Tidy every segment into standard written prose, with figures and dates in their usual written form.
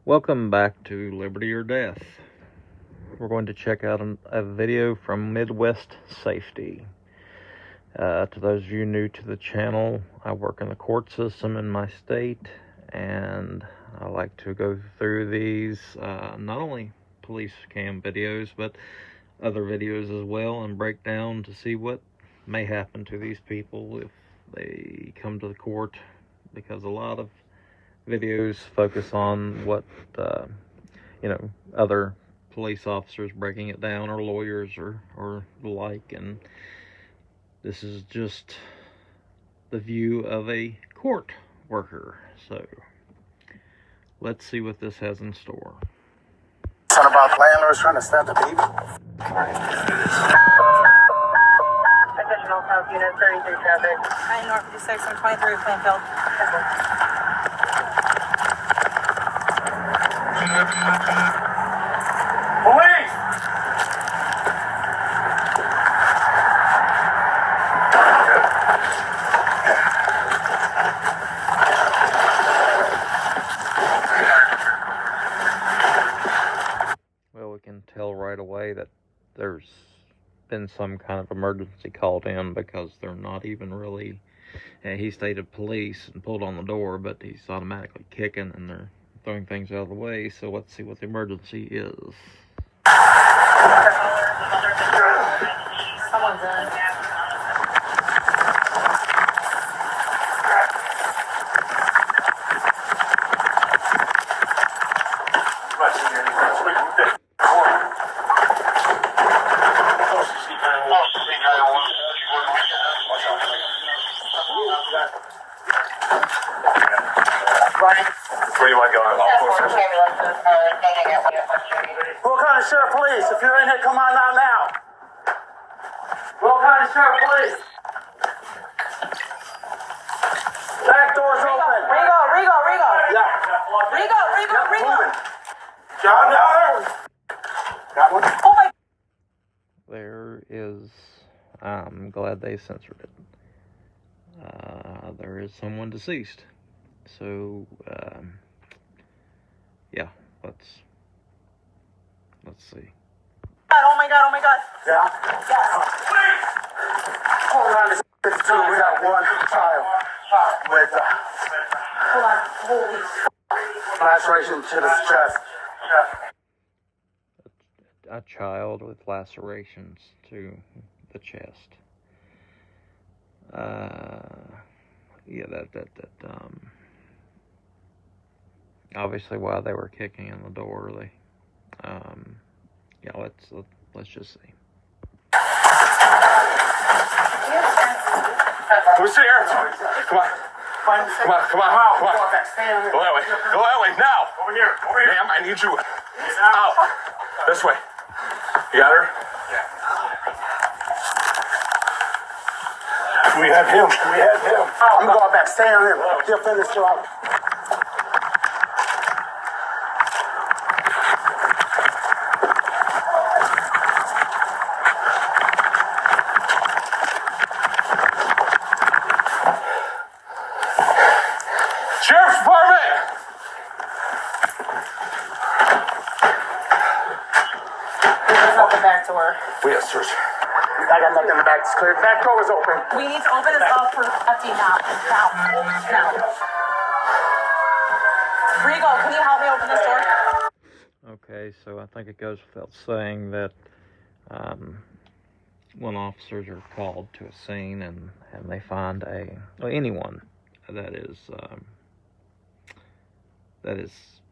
Welcome back to Liberty or Death. We're going to check out a video from Midwest Safety. To those of you new to the channel, I work in the court system in my state, and I like to go through these, not only police cam videos, but other videos as well, and break down to see what may happen to these people if they come to the court, because a lot of videos focus on what other police officers breaking it down, or lawyers, or the like, and this is just the view of a court worker. So let's see what this has in store. Talking about landlords trying to stop the people. Additional South Unit 33 traffic. 9 North 56 and 23 Plainfield. Police! Well, we can tell right away that there's been some kind of emergency called in, because they're not even really, he stated police and pulled on the door, but he's automatically kicking and they're throwing things out of the way. So let's see what the emergency is. Someone's in. Where do you want to go? What kind of sheriff police? If you're in here, come on out now. What kind of sheriff police? Back door's open. Rigo. Yeah. Rigo. John down there. Got one. Oh my. There is, I'm glad they censored it. There is someone deceased. So, yeah, let's see. Oh my god. Yeah. Yes. Hold on to 52. We got one child with Hold on. Holy. laceration to the chest. A child with lacerations to the chest. Yeah, obviously while they were kicking in the door, they, yeah, let's just see. Who's here? Come on. Go that way, now. Over here. Ma'am, I need you out. This way. You got her? Yeah. We have him. I'm going back. Stay on him. He'll finish you out. Sheriff's Department! Let's open back to her. We have search. I got nothing in the back. It's clear. Back door is open. We need to open this up for FD now. Rigo, can you help me open this door? Okay, so I think it goes without saying that when officers are called to a scene and they find anyone that has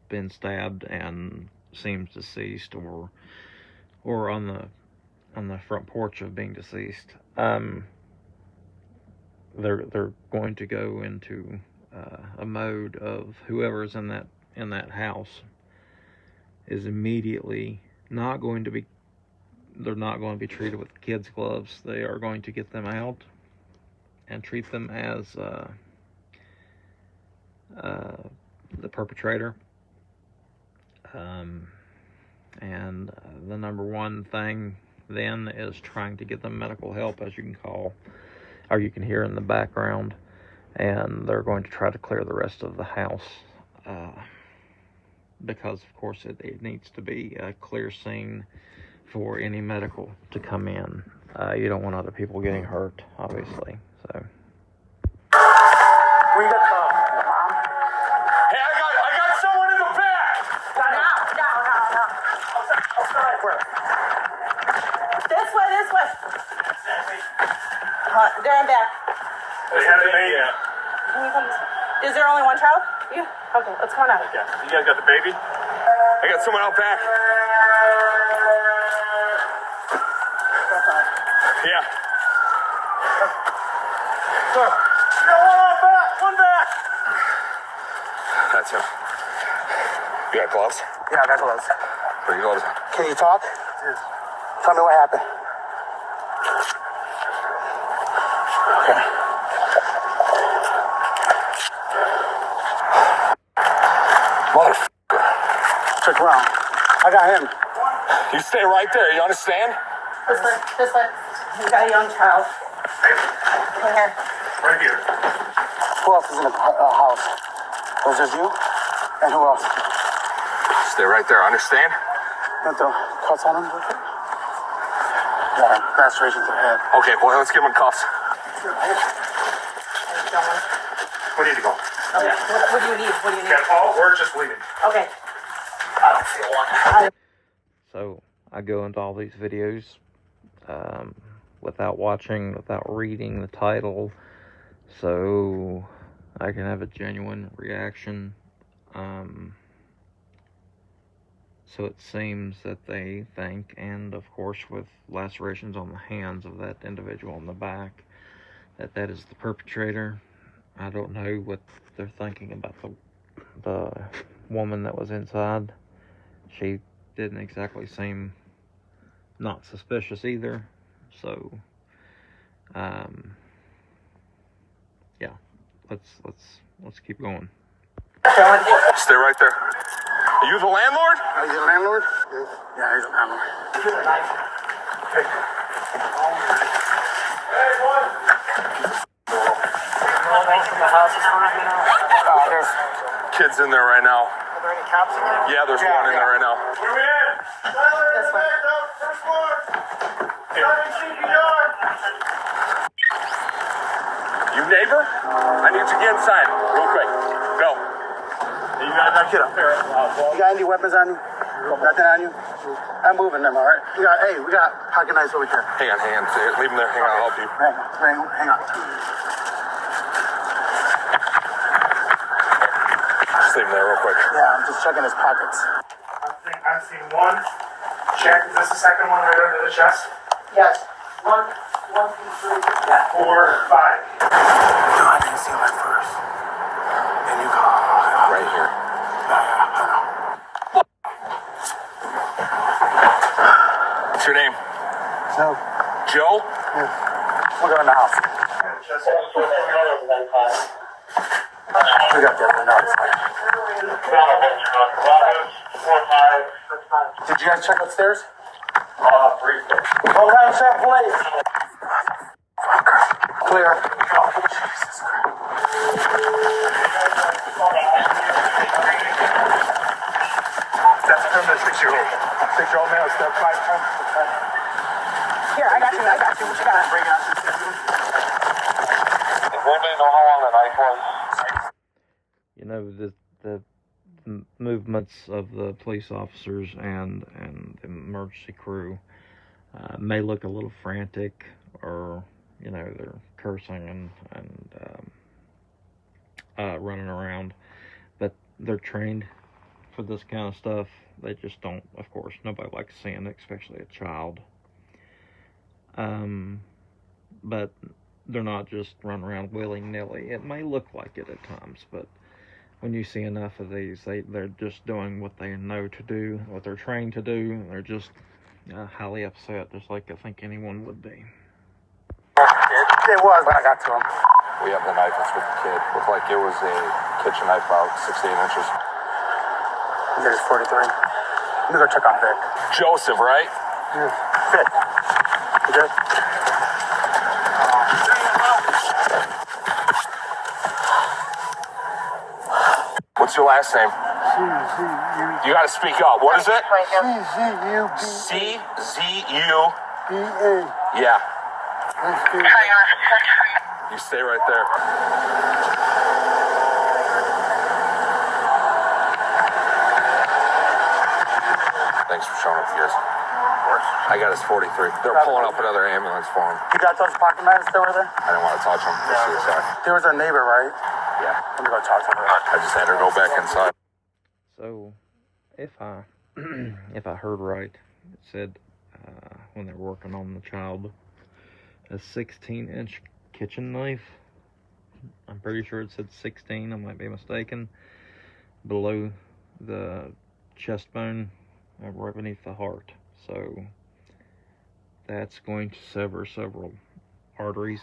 been stabbed and seems deceased, or on the front porch of being deceased, they're going to go into a mode of whoever's in that house is immediately not going to be, they're not going to be treated with kids' gloves. They are going to get them out and treat them as the perpetrator. And the number one thing then is trying to get them medical help, as you can call, or you can hear in the background, and they're going to try to clear the rest of the house. because of course it needs to be a clear scene for any medical to come in. You don't want other people getting hurt, obviously. So. We got mom. Hey, I got someone in the back. No. Outside. Where? This way. They're in back. They have a baby. Can you come this way? Is there only one child? Yeah. Okay, let's come on out. Yeah. You guys got the baby? I got someone out back. Yeah. Sir. You got one back. That's him. You got gloves? Yeah, I got gloves. Put your gloves on. Can you talk? Yes. Tell me what happened. Okay. Motherfucker. Check around. I got him. You stay right there, you understand? This way. You got a young child. Come here. Right here. Who else is in the house? Was just you? And who else? Stay right there, understand? Got the cuffs on him? Yeah, lacerations to the head. Okay, well, let's give him cuffs. We need to go. Okay. What do you need? We're just leaving. Okay. So I go into all these videos without reading the title, so I can have a genuine reaction. So it seems that they think, and of course with lacerations on the hands of that individual in the back, that is the perpetrator. I don't know what they're thinking about the woman that was inside. She didn't exactly seem not suspicious either. So, yeah, let's keep going. Stay right there. Are you the landlord? Are you the landlord? Yes. Yeah, he's the landlord. There's Kids in there right now. Are there any cops in there? Yeah, there's one in there right now. Where we at? This way. First floor. Starting CPR. You neighbor? I need you to get inside real quick. Go. You got that kid up there. You got any weapons on you? Nothing on you? I'm moving them, all right? We got pocket knives over here. Hang on. Leave him there. Hang on, I'll help you. Hang on. Just leave him there real quick. Yeah, I'm just checking his pockets. I've seen one. Check. Is this the second one right under the chest? Yes. 1, 2, 3. Yeah. 4, 5. No, I didn't see him at first. Then you call. Right here. What's your name? No. Joe? We'll go in the house. We got the other notes. Did you guys check upstairs? Hold on, sir, please. Clear. Jesus Christ. That's from the 6-year-old. 6-year-old male, step 5 times. Here, I got you. What you got? Bring it up. Does anybody know how long the knife was? You know, the movements of the police officers and the emergency crew may look a little frantic, or they're cursing and running around, but they're trained for this kind of stuff. They just don't, of course, nobody likes seeing it, especially a child. But they're not just running around willy-nilly. It may look like it at times, but when you see enough of these, they're just doing what they know to do, what they're trained to do. They're just highly upset, just like I think anyone would be. It was when I got to him. We have the knife. It's with the kid. Looked like it was a kitchen knife, about 6 to 8 inches. There's 43. Let me go check on Vic. Joseph, right? Vic. You good? What's your last name? You gotta speak up. What is it? CZU. CZU. BA. Yeah. You stay right there. Thanks for showing up, you guys. I got his 43. They're pulling up another ambulance for him. You got those pocket knives that were there? I didn't want to touch him for suicide. There was a neighbor, right? Yeah. Let me go talk to her. I just had her go back inside. So, if I if I heard right, it said when they were working on the child, a 16-inch kitchen knife. I'm pretty sure it said 16. I might be mistaken. Below the chest bone, right beneath the heart. So that's going to sever several arteries.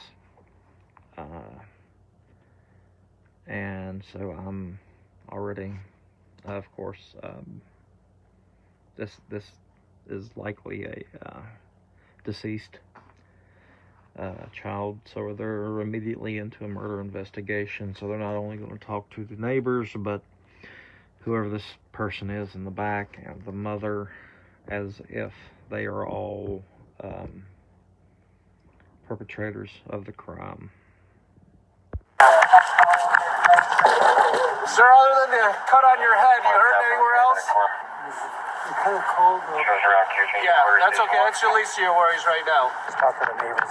And so I'm already, of course, this is likely a deceased child, so they're immediately into a murder investigation. So they're not only going to talk to the neighbors, but whoever this person is in the back, and the mother, as if they are all perpetrators of the crime. Sir, other than the cut on your head, you hurt anywhere else? It's kind of cold, though. Yeah, that's okay. That's the least of your worries right now. Just talk to the neighbors.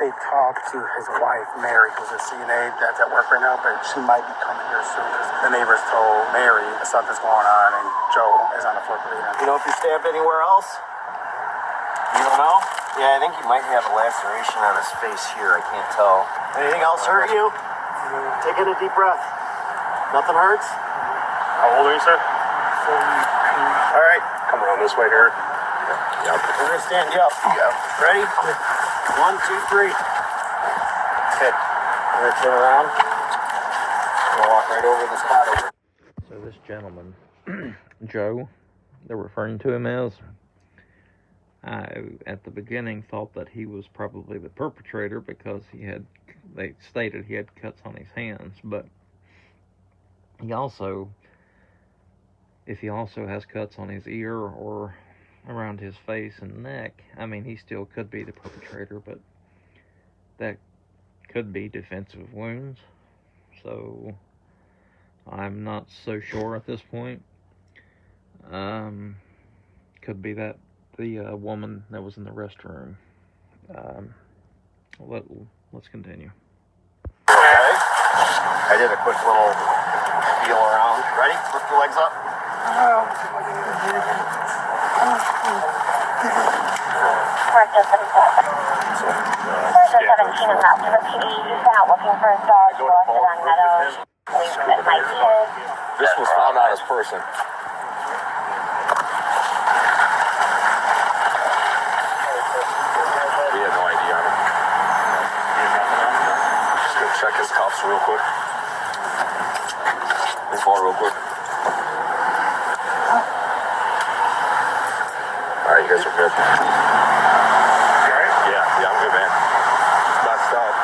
They talked to his wife, Mary, who's a CNA that's at work right now, but she might be coming here soon because the neighbors told Mary that something's going on and Joe is on the floor bleeding. You know if you stabbed anywhere else? You don't know? Yeah, I think he might have a laceration on his face here. I can't tell. Anything else hurt you? Take in a deep breath. Nothing hurts? How old are you, sir? All right. Come around this way here. Yep. We're going to stand you up. Yep. Ready? 1, 2, 3. Okay. We're going to turn around. We're going to walk right over the spot over. So this gentleman, Joe, they're referring to him as, I, at the beginning, thought that he was probably the perpetrator because they stated he had cuts on his hands, but he also, if he also has cuts on his ear or around his face and neck, I mean, he still could be the perpetrator, but that could be defensive wounds, so I'm not so sure at this point. Could be that the woman that was in the restroom. Let's continue. Okay. I did a quick little feel around. Ready? Lift your legs up. First 17 is not to repeat. He's been out looking for his dog. He lost it on Meadows. Believe that it might be his. This was found on his person. We had no ID on him. Just gonna check his cuffs real quick. Move forward real quick. Alright, you guys are good. Yeah, I'm good, man. Messed up.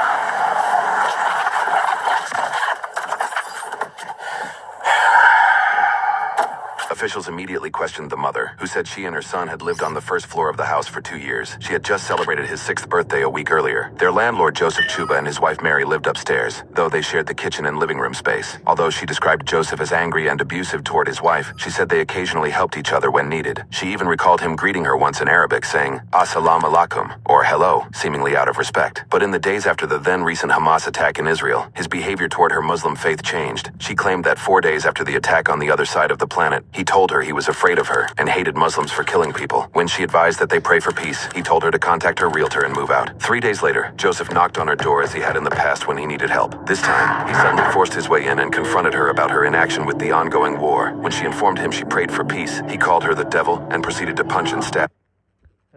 Officials immediately questioned the mother, who said she and her son had lived on the first floor of the house for 2 years. She had just celebrated his 6th birthday a week earlier. Their landlord, Joseph Chuba, and his wife Mary lived upstairs, though they shared the kitchen and living room space. Although she described Joseph as angry and abusive toward his wife, she said they occasionally helped each other when needed. She even recalled him greeting her once in Arabic, saying, "Assalamu alaikum," or hello, seemingly out of respect. But in the days after the then-recent Hamas attack in Israel, his behavior toward her Muslim faith changed. She claimed that 4 days after the attack on the other side of the planet, he told her he was afraid of her and hated Muslims for killing people. When she advised that they pray for peace, he told her to contact her realtor and move out. 3 days later, Joseph knocked on her door as he had in the past when he needed help. This time, he suddenly forced his way in and confronted her about her inaction with the ongoing war. When she informed him she prayed for peace, he called her the devil and proceeded to punch and stab.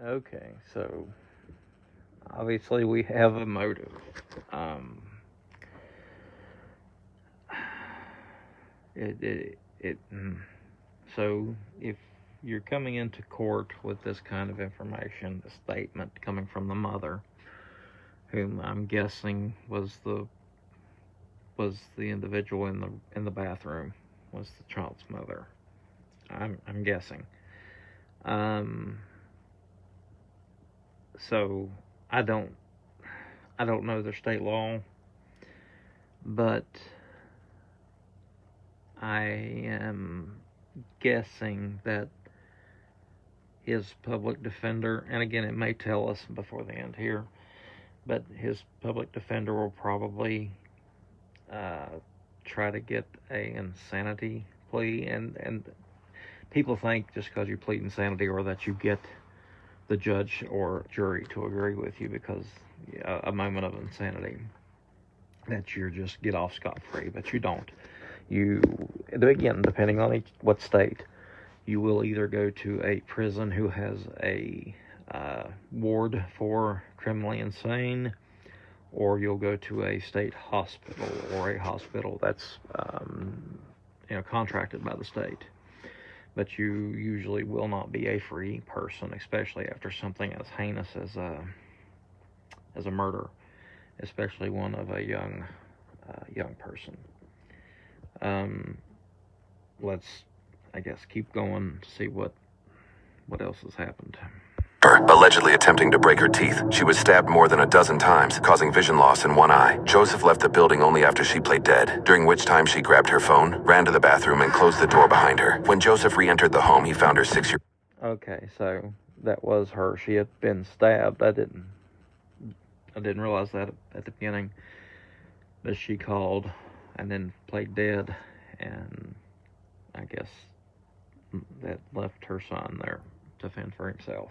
Okay, so obviously we have a motive. So if you're coming into court with this kind of information, the statement coming from the mother, whom I'm guessing was the individual in the bathroom, was the child's mother. I'm guessing. So I don't know their state law, but I am guessing that his public defender, and again, it may tell us before the end here, but his public defender will probably try to get a insanity plea, and people think just because you plead insanity or that you get the judge or jury to agree with you because a moment of insanity, that you just get off scot-free, but you don't. You, again, depending on what state, you will either go to a prison who has a ward for criminally insane, or you'll go to a state hospital or a hospital that's contracted by the state. But you usually will not be a free person, especially after something as heinous as a murder, especially one of a young person. Let's, I guess, keep going to see what else has happened. Allegedly attempting to break her teeth, she was stabbed more than a dozen times, causing vision loss in one eye. Joseph left the building only after she played dead, during which time she grabbed her phone, ran to the bathroom, and closed the door behind her. When Joseph re-entered the home, he found her 6 years... Okay, so that was her. She had been stabbed. I didn't realize that at the beginning, but she called and then played dead, and I guess that left her son there to fend for himself.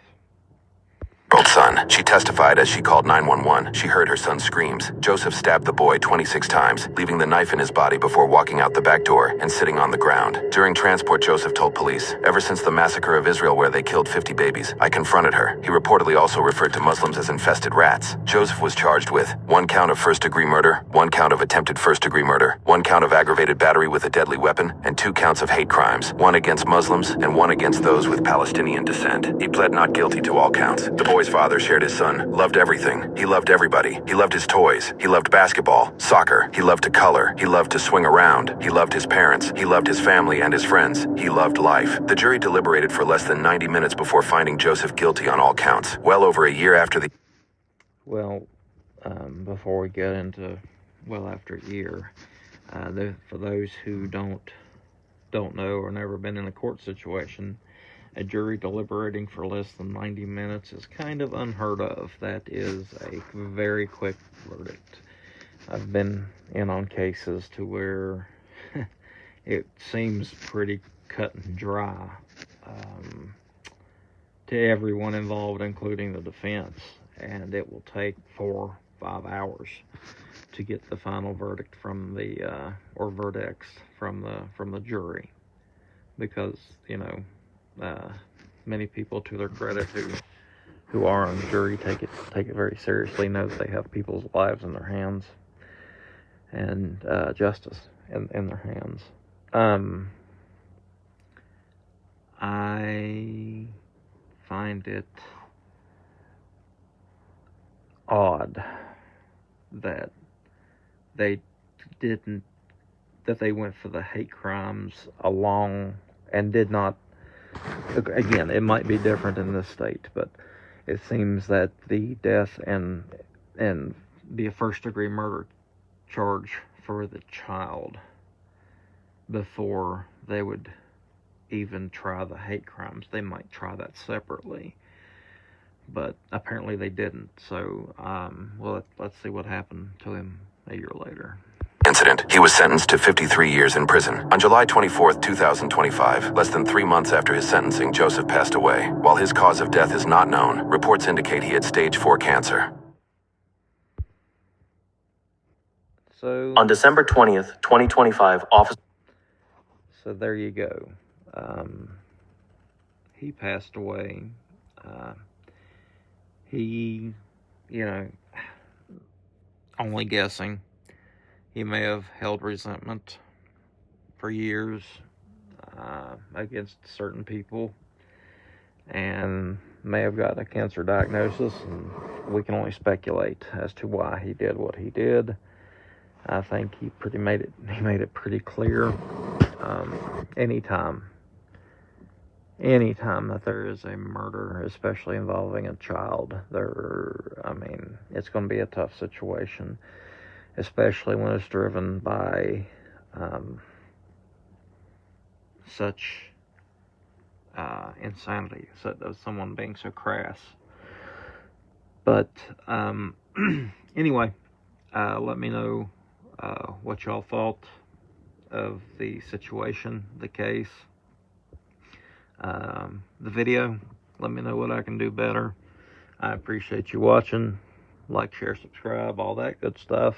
Son. She testified as she called 911. She heard her son's screams. Joseph stabbed the boy 26 times, leaving the knife in his body before walking out the back door and sitting on the ground. During transport, Joseph told police, "Ever since the massacre of Israel where they killed 50 babies, I confronted her." He reportedly also referred to Muslims as infested rats. Joseph was charged with 1 count of first-degree murder, 1 count of attempted first-degree murder, 1 count of aggravated battery with a deadly weapon, and 2 counts of hate crimes, 1 against Muslims and 1 against those with Palestinian descent. He pled not guilty to all counts. The boy's father shared his son loved everything. He loved everybody. He loved his toys. He loved basketball, soccer. He loved to color. He loved to swing around. He loved his parents. He loved his family and his friends. He loved life. The jury deliberated for less than 90 minutes before finding Joseph guilty on all counts. Well over a year after the... Well, before we get into well after a year, for those who don't know or never been in a court situation, a jury deliberating for less than 90 minutes is kind of unheard of. That is a very quick verdict. I've been in on cases to where it seems pretty cut and dry to everyone involved, including the defense, and it will take 4-5 hours to get the final verdict from the or verdicts from the jury, because many people, to their credit, who are on the jury take it very seriously, know that they have people's lives in their hands and justice in their hands. I find it odd that they went for the hate crimes along and did not. Again, it might be different in this state, but it seems that the death and the first-degree murder charge for the child before they would even try the hate crimes. They might try that separately, but apparently they didn't. So, let's see what happened to him a year later. Incident. He was sentenced to 53 years in prison. On July 24th, 2025, less than 3 months after his sentencing, Joseph passed away. While his cause of death is not known, reports indicate he had stage 4 cancer. So, on December 20th, 2025, officer... So there you go. He passed away. He, only guessing, he may have held resentment for years against certain people, and may have got a cancer diagnosis, and we can only speculate as to why he did what he did. I think he made it pretty clear. Anytime anytime that there is a murder, especially involving a child, it's going to be a tough situation, especially when it's driven by such insanity, of someone being so crass. But anyway, let me know what y'all thought of the situation, the case, the video. Let me know what I can do better. I appreciate you watching. Like, share, subscribe, all that good stuff.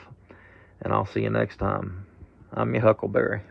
And I'll see you next time. I'm your Huckleberry.